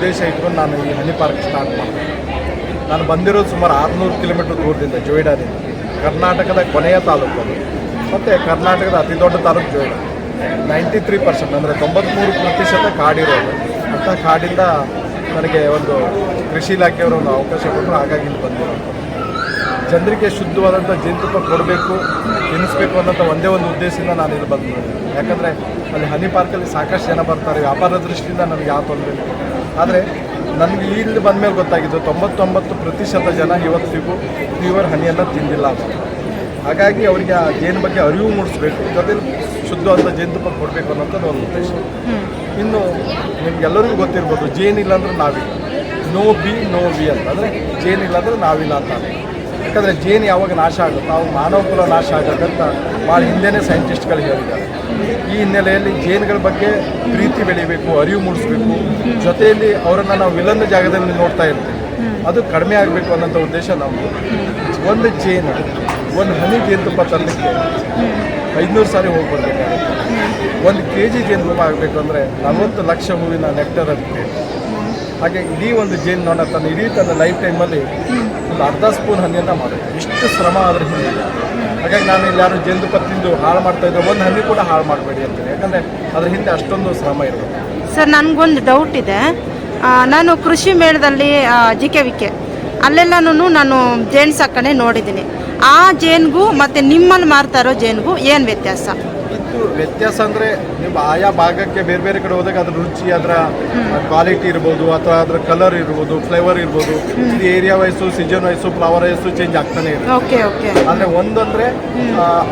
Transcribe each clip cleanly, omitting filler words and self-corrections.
ಉದ್ದೇಶ ಇಟ್ಕೊಂಡು ನಾನು ಈ ಹನಿ ಪಾರ್ಕ್ ಸ್ಟಾರ್ಟ್ ಮಾಡಿದೆ. ನಾನು ಬಂದಿರೋದು ಸುಮಾರು 600 ಕಿಲೋಮೀಟರ್ ದೂರದಿಂದ, ಜೋಯಿಡಾದಿಂದ. ಕರ್ನಾಟಕದ ಕೊನೆಯ ತಾಲೂಕು ಅದು, ಮತ್ತು ಕರ್ನಾಟಕದ ಅತಿ ದೊಡ್ಡ ತಾಲೂಕು ಜೋಯಿಡಾ. 93% ಅಂದರೆ 93% ಕಾಡಿರೋದು. ಅಂಥ ಕಾಡಿಂದ ನನಗೆ ಒಂದು ಕೃಷಿ ಇಲಾಖೆಯವರು ಒಂದು ಅವಕಾಶ ಕೊಟ್ಟರು, ಹಾಗಾಗಿ ಇಲ್ಲಿ ಬಂದಿರೋದು. ಜನರಿಗೆ ಶುದ್ಧವಾದಂಥ ಜೇನುತುಪ್ಪ ಕೊಡಬೇಕು, ತಿನ್ನಿಸ್ಬೇಕು ಅನ್ನೋಂಥ ಒಂದೇ ಒಂದು ಉದ್ದೇಶದಿಂದ ನಾನು ಇಲ್ಲಿ ಬಂದಿದ್ದೀನಿ. ಯಾಕಂದರೆ ಅಲ್ಲಿ ಹನಿ ಪಾರ್ಕಲ್ಲಿ ಸಾಕಷ್ಟು ಜನ ಬರ್ತಾರೆ, ವ್ಯಾಪಾರ ದೃಷ್ಟಿಯಿಂದ ನನಗೆ ಯಾವ ತೊಂದರೆ ಇಲ್ಲ. ಆದರೆ ನನಗೆ ಇಲ್ಲಿ ಬಂದ ಮೇಲೆ ಗೊತ್ತಾಗಿದ್ದು 99% ಜನ ಇವತ್ತಿಗೂ ಪ್ಯೂರ್ ಹನಿಯನ್ನು ತಿಂದಿಲ್ಲ ಅಂತ. ಹಾಗಾಗಿ ಅವರಿಗೆ ಆ ಜೇನು ಬಗ್ಗೆ ಅರಿವು ಮೂಡಿಸ್ಬೇಕು, ಜೊತೆಲಿ ಶುದ್ಧವಾದ ಜೇನುತುಪ್ಪ ಕೊಡಬೇಕು ಅನ್ನೋಂಥದ್ದು ಒಂದು ಉದ್ದೇಶ. ಇನ್ನು ನಿಮ್ಗೆಲ್ಲರಿಗೂ ಗೊತ್ತಿರ್ಬೋದು, ಜೇನಿಲ್ಲ ಅಂದರೆ ನಾವಿಲ್ಲ, ನೋ ಬಿ ಅಂತ. ಅಂದರೆ ಜೇನಿಲ್ಲ ಅಂದರೆ ನಾವಿಲ್ಲ ಅಂತ. ಯಾಕಂದರೆ ಜೇನು ಯಾವಾಗ ನಾಶ ಆಗುತ್ತೋ ಅವಾಗ ಮಾನವ ಕುಲ ನಾಶ ಆಗೋಕ್ಕಂತ ಭಾಳ ಹಿಂದೆಯೇ ಸೈಂಟಿಸ್ಟ್ಗಳು ಹೇಳಿದ್ದಾರೆ. ಈ ಹಿನ್ನೆಲೆಯಲ್ಲಿ ಜೇನುಗಳ ಬಗ್ಗೆ ಪ್ರೀತಿ ಬೆಳಿಬೇಕು, ಅರಿವು ಮೂಡಿಸ್ಬೇಕು, ಜೊತೆಯಲ್ಲಿ ಅವರನ್ನು ನಾವು ವಿಲನ್ ಜಾಗದಲ್ಲಿ ನೋಡ್ತಾ ಇರ್ತೀವಿ, ಅದು ಕಡಿಮೆ ಆಗಬೇಕು ಅನ್ನೋಂಥ ಉದ್ದೇಶ ನಮ್ಮದು. ಒಂದು ಜೇನು, ಒಂದು ಹನಿ ಜೇನುತುಪ್ಪ ತರಲಿಕ್ಕೆ 500 ಸಾರಿ ಹೋಗಿ ಬರಬೇಕಾಗುತ್ತೆ. 1 kg ಜೇನುತುಪ್ಪ ಆಗಬೇಕು ಅಂದರೆ 40 ಲಕ್ಷ ಹೂವಿನ ನೆಕ್ಟರ್ ಅಂತ. ಹಾಗೆ ಇಡೀ ಒಂದು ಜೇನು ನೋಡ ತನ್ನ ಲೈಫ್ ಟೈಮಲ್ಲಿ ಒಂದು ಅರ್ಧ ಸ್ಪೂನ್ ಹನಿಯನ್ನು ಮಾಡೋದು, ಇಷ್ಟು ಶ್ರಮ ಅದ್ರ ಹಿಂದೆ. ಹಾಗಾಗಿ ನಾನು ಇಲ್ಲಿ ಯಾರು ಜೇನುತುಪ್ಪ ತಿಂದು ಹಾಳು ಮಾಡ್ತಾಯಿದ್ದರೆ ಒಂದು ಹನಿ ಕೂಡ ಹಾಳು ಮಾಡಬೇಡಿ ಅಂತೀನಿ. ಯಾಕಂದರೆ ಅದ್ರ ಹಿಂದೆ ಅಷ್ಟೊಂದು ಶ್ರಮ ಇರೋದು. ಸರ್, ನನಗೊಂದು ಡೌಟ್ ಇದೆ. ನಾನು ಕೃಷಿ ಮೇಳದಲ್ಲಿ JKVK ಅಲ್ಲೆಲ್ಲನೂ ನಾನು ಜೇನು ಸಾಕಣೆ ನೋಡಿದ್ದೀನಿ. ಆ ಜೇನಿಗೂ ಮತ್ತು ನಿಮ್ಮಲ್ಲಿ ಮಾರ್ತಾ ಇರೋ ಜೇನಿಗೂ ಏನು ವ್ಯತ್ಯಾಸ? ವ್ಯತ್ಯಾಸ ಅಂದರೆ ನೀವು ಆಯಾ ಭಾಗಕ್ಕೆ ಬೇರೆ ಬೇರೆ ಕಡೆ ಹೋದಾಗ ಅದ್ರ ರುಚಿ, ಅದರ ಕ್ವಾಲಿಟಿ ಇರ್ಬೋದು, ಅಥವಾ ಅದರ ಕಲರ್ ಇರ್ಬೋದು, ಫ್ಲೇವರ್ ಇರ್ಬೋದು. ಇದು area wise, season wise, flower wise change ಆಗ್ತಾನೆ ಇರುತ್ತೆ. ಅಂದರೆ ಒಂದಂದರೆ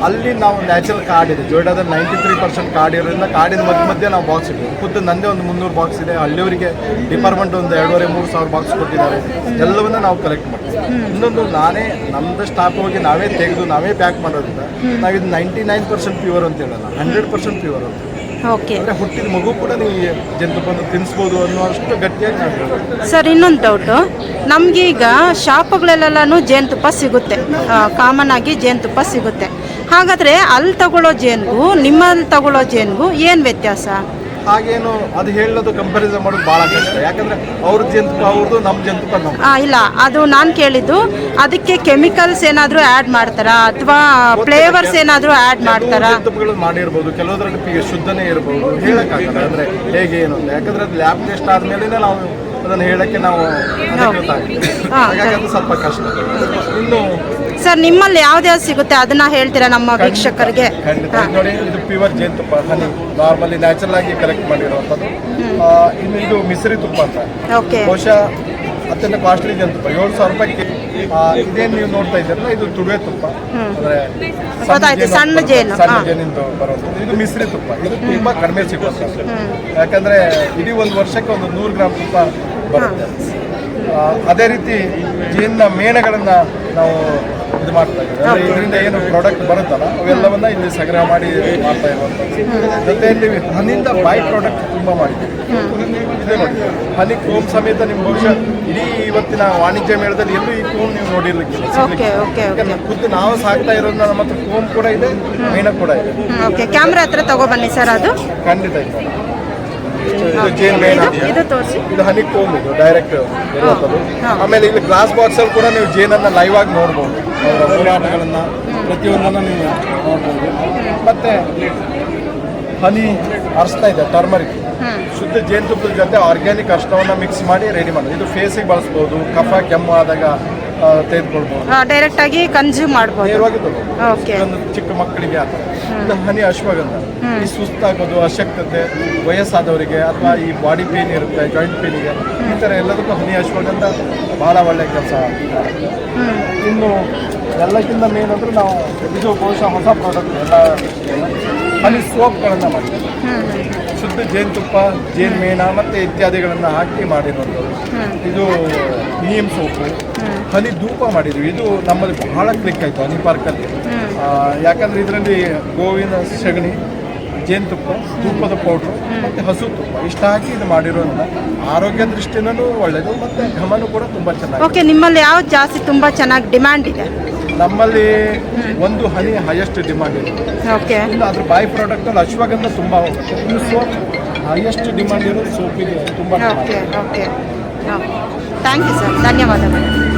ಅಲ್ಲಿ ನಾವು ನ್ಯಾಚುರಲ್ ಕಾಡಿದೆ, ಜೋಯಿಡಾದಲ್ಲಿ 93% ಕಾಡಿರೋದ್ರಿಂದ ಕಾಡಿನ ಮಧ್ಯೆ ನಾವು ಬಾಕ್ಸ್ ಇದ್ದೀವಿ. ಖುದ್ದು ನಂದೇ ಒಂದು 300 ಬಾಕ್ಸ್ ಇದೆ. ಹಳ್ಳಿಯವರಿಗೆ ಡಿಪಾರ್ಟ್ಮೆಂಟ್ ಒಂದು 2,500-3 ಸಾವಿರ ಬಾಕ್ಸ್ ಕೊಟ್ಟಿದ್ದಾರೆ. ಎಲ್ಲವನ್ನ ನಾವು ಕಲೆಕ್ಟ್ ಮಾಡ್ತೀವಿ. ಇನ್ನೊಂದು ನಾನೇ ನಮ್ಮದು ಸ್ಟಾಫ್ ಹೋಗಿ ನಾವೇ ತೆಗೆದು ನಾವೇ ಪ್ಯಾಕ್ ಮಾಡೋದ್ರಿಂದ ನಾವಿದು 99% ಪ್ಯೂರ್ ಅಂತ ಹೇಳಲ್ಲ, 100% ಪ್ಯೂರ್ ಅಂತ. ಅಂದರೆ ಹುಟ್ಟಿದ ಮಗು ಕೂಡ ನೀವು ಜೇನುತುಪ್ಪವನ್ನು ತಿನ್ನಿಸ್ಬೋದು ಅನ್ನುವಷ್ಟು ಗಟ್ಟಿಯಾಗಿ ನಾವು ಹೇಳ್ಬೋದು. ಸರ್, ಇನ್ನೊಂದು ಡೌಟು. ನಮಗೀಗ ಶಾಪ್ಗಳೆಲ್ಲನೂ ಜೇನುತುಪ್ಪ ಸಿಗುತ್ತೆ, ಕಾಮನ್ ಆಗಿ ಜೇನುತುಪ್ಪ ಸಿಗುತ್ತೆ. ಹಾಗಾದರೆ ಅಲ್ಲಿ ತಗೊಳ್ಳೋ ಜೇನಿಗೂ ನಿಮ್ಮಲ್ಲಿ ತಗೊಳ್ಳೋ ಜೇನಿಗೂ ಏನು ವ್ಯತ್ಯಾಸ? ಹಾಗೇನು ಅದು ಹೇಳೋದು ಕಂಪ್ಯಾರಿಸನ್ ಮಾಡೋದು ಭಾಳ ಕಷ್ಟ. ಯಾಕಂದರೆ ಅವ್ರ ಜೇನುತುಪ್ಪ ಅವ್ರದ್ದು, ನಮ್ಮ ಜೇನುತುಪ್ಪ ನಮ್ಮ. ಇಲ್ಲ, ಅದು ನಾನು ಕೇಳಿದ್ದು ಅದಕ್ಕೆ ಕೆಮಿಕಲ್ಸ್ ಏನಾದರೂ ಆ್ಯಡ್ ಮಾಡ್ತಾರಾ ಅಥವಾ ಫ್ಲೇವರ್ಸ್ ಏನಾದರೂ ಆ್ಯಡ್ ಮಾಡ್ತಾರಾ? ಜೇನುತುಪ್ಪಗಳು ಮಾಡಿರ್ಬೋದು, ಕೆಲವೊಂದರಲ್ಲಿ ಶುದ್ಧನೇ ಇರ್ಬೋದು, ಹೇಳೋಕ್ಕಾಗಲ್ಲ. ಅಂದರೆ ಹೇಗೆ ಏನು ಅಂತ. ಯಾಕಂದರೆ ಅದು ಲ್ಯಾಬ್ ಟೆಸ್ಟ್ ಆದಮೇಲೆ ನಾವು ಅದನ್ನು ಹೇಳೋಕ್ಕೆ ನಾವು ಹಾಗಾಗಿ ಅದು ಸ್ವಲ್ಪ ಕಷ್ಟ. ಇನ್ನು ಸರ್, ನಿಮ್ಮಲ್ಲಿ ಯಾವ್ದು ಸಿಗುತ್ತೆ ಅದನ್ನ ಹೇಳ್ತೀರಾ ನಮ್ಮ ವೀಕ್ಷಕರಿಗೆ? ನೋಡಿ, ಇದು ಪ್ಯೂರ್ ಜೇನುತುಪ್ಪ, ಹನಿ ನಾರ್ಮಲಿ ನ್ಯಾಚುರಲ್ ಆಗಿ ಕಲೆಕ್ಟ್ ಮಾಡಿರುವಂಥದ್ದು. ಇನ್ನು ಇದು ಮಿಶ್ರಿ ತುಪ್ಪ ಅಂತ, ಬಹುಶಃ ಅತ್ಯಂತ ಕಾಸ್ಟ್ಲಿ ಜೇನುತುಪ್ಪ, 7,000 ರೂಪಾಯಿ. ಇದೇನು ನೀವು ನೋಡ್ತಾ ಇದ್ದೀರಲ್ಲ, ಇದು ತುಡುವೆ ತುಪ್ಪ, ಅಂದರೆ ಸಣ್ಣ ಜೇನಿಂದ ಬರುವಂಥದ್ದು. ಇದು ಮಿಶ್ರಿ ತುಪ್ಪ, ಇದು ತುಂಬ ಕಡಿಮೆ ಸಿಗುತ್ತೆ. ಯಾಕಂದರೆ ಇಡೀ ಒಂದು ವರ್ಷಕ್ಕೆ ಒಂದು 100 ಗ್ರಾಮ್ ತುಪ್ಪ ಬರುತ್ತೆ. ಅದೇ ರೀತಿ ಜೇನಿನ ಮೇಣಗಳನ್ನು ನಾವು ಇದು ಮಾಡ್ತಾ ಇದ್ದೀವಿ. ಇದರಿಂದ ಏನು ಪ್ರಾಡಕ್ಟ್ ಬರುತ್ತಲ್ಲ ಅವೆಲ್ಲವನ್ನ ಇಲ್ಲಿ ಸಂಗ್ರಹ ಮಾಡಿ ಮಾಡ್ತಾ ಇರುವಂಥದ್ದು. ಜೊತೆಯಲ್ಲಿ ಹನಿಯಿಂದ ಬೈ ಪ್ರಾಡಕ್ಟ್ ತುಂಬ ಮಾಡಿದ್ದೀವಿ. ಇದೇ ನೋಡಿ, ಹನಿ ಕೋಮ್ ಸಮೇತ ನಿಮ್ಮ ಬಹುಶಃ ಇಡೀ ಇವತ್ತಿನ ವಾಣಿಜ್ಯ ಮೇಳದಲ್ಲಿ ಎಲ್ಲೂ ಈ ಕೋಮ್ ನೀವು ನೋಡಿರ್ಲಿಕ್ಕಿಲ್ಲ. ಖುದ್ದು ನಾವು ಸಾಕ್ತಾ ಇರೋದ್ರಿಂದ ನಮ್ಮ ಹತ್ರ ಕೋಮ್ ಕೂಡ ಇದೆ, ಮೇಣ ಕೂಡ ಇದೆ. ಕ್ಯಾಮ್ರಾ ಹತ್ರ ತಗೊಬನ್ನಿ ಸರ್. ಅದು ಖಂಡಿತ ಇದೆ. ಇದು ಜೇನು ಮೇಣ, ಇದು ಹನಿ ಕೋಮ್, ಇದು ಡೈರೆಕ್ಟ್ ಇರುವಂಥದ್ದು. ಆಮೇಲೆ ಇಲ್ಲಿ ಗ್ಲಾಸ್ ಬಾಕ್ಸಲ್ಲಿ ಕೂಡ ನೀವು ಜೇನನ್ನು ಲೈವ್ ಆಗಿ ನೋಡ್ಬೋದು, ಅವರ ಹೋರಾಟಗಳನ್ನು ಪ್ರತಿಯೊಂದನ್ನು ನೀವು ನೋಡ್ಬೋದು. ಮತ್ತು ಹನಿ ಅರ್ಸ್ತಾ ಇದೆ, ಟರ್ಮರಿಕ್, ಶುದ್ಧ ಜೇನುತುಪ್ಪದ ಜೊತೆ ಆರ್ಗ್ಯಾನಿಕ್ ಅರ್ಶನವನ್ನು ಮಿಕ್ಸ್ ಮಾಡಿ ರೆಡಿ ಮಾಡೋದು. ಇದು ಫೇಸಿಗೆ ಬಳಸ್ಬೋದು, ಕಫ ಕೆಮ್ಮು ಆದಾಗ ತೆಗೆದುಕೊಳ್ಬೋದು, ಡೈರೆಕ್ಟ್ ಆಗಿ ಕನ್ಸ್ಯೂಮ್ ಮಾಡ್ಬೋದು, ನೇರವಾಗಿ ತಗೋಬೋದು. ಒಂದು ಚಿಕ್ಕ ಮಕ್ಕಳಿಗೆ ಆ ಥರ. ಇದು ಹನಿ ಅಶ್ವಗಂಧ, ಈ ಸುಸ್ತಾಗೋದು, ಅಶಕ್ತತೆ, ವಯಸ್ಸಾದವರಿಗೆ ಅಥವಾ ಈ ಬಾಡಿ ಪೇನ್ ಇರುತ್ತೆ, ಜಾಯಿಂಟ್ ಪೇನಿಗೆ, ಈ ಥರ ಎಲ್ಲದಕ್ಕೂ ಹನಿ ಅಶ್ವಗಂಧ ಭಾಳ ಒಳ್ಳೆಯ ಕೆಲಸ ಮಾಡುತ್ತೆ. ಇನ್ನು ಎಲ್ಲಕ್ಕಿಂತ ಮೇನ್ ಅಂದರೆ ನಾವು ಇದು ಬಹುಶಃ ಹೊಸ ಪ್ರಾಡಕ್ಟ್, ಎಲ್ಲ ಹನಿ ಸೋಪ್ಗಳನ್ನು ಮಾಡಿದ್ದೀವಿ. ಶುದ್ಧ ಜೇನುತುಪ್ಪ, ಜೇನು ಮೇಣ ಮತ್ತು ಇತ್ಯಾದಿಗಳನ್ನು ಹಾಕಿ ಮಾಡಿರುವಂಥದ್ದು. ಇದು ನೀಮ್ ಸೋಪು, ಹನಿ ಧೂಪ ಮಾಡಿದ್ವಿ. ಇದು ನಮ್ಮಲ್ಲಿ ಬಹಳ ಕ್ಲಿಕ್ ಆಯಿತು ಹನಿ ಪಾರ್ಕಲ್ಲಿ. ಯಾಕಂದರೆ ಇದರಲ್ಲಿ ಗೋವಿನ ಸಗಣಿ, ಜೇನುತುಪ್ಪ, ತುಪ್ಪದ ಪೌಡ್ರು ಮತ್ತು ಹಸು ತುಪ್ಪ ಇಷ್ಟು ಹಾಕಿ ಇದು ಮಾಡಿರೋದ್ರಿಂದ ಆರೋಗ್ಯ ದೃಷ್ಟಿನೂ ಒಳ್ಳೆಯದು ಮತ್ತು ಘಮನೂ ಕೂಡ ತುಂಬ ಚೆನ್ನಾಗಿ. ನಿಮ್ಮಲ್ಲಿ ಯಾವ್ದು ಜಾಸ್ತಿ ತುಂಬ ಚೆನ್ನಾಗಿ ಡಿಮ್ಯಾಂಡ್ ಇದೆ? ನಮ್ಮಲ್ಲಿ ಒಂದು ಹನಿ ಹೈಯೆಸ್ಟ್ ಡಿಮಾಂಡ್ ಇದೆ. ಇನ್ನು ಅದ್ರ ಬೈ ಪ್ರಾಡಕ್ಟಲ್ಲಿ ಅಶ್ವಗಂಧ ತುಂಬ ಹೋಗುತ್ತೆ. ಇನ್ನು ಸೋಪ್ ಹೈಯೆಸ್ಟ್ ಡಿಮಾಂಡ್ ಇರೋದು ಸೋಪಿಗೆ ತುಂಬ okay okay thank you sir ಧನ್ಯವಾದಗಳು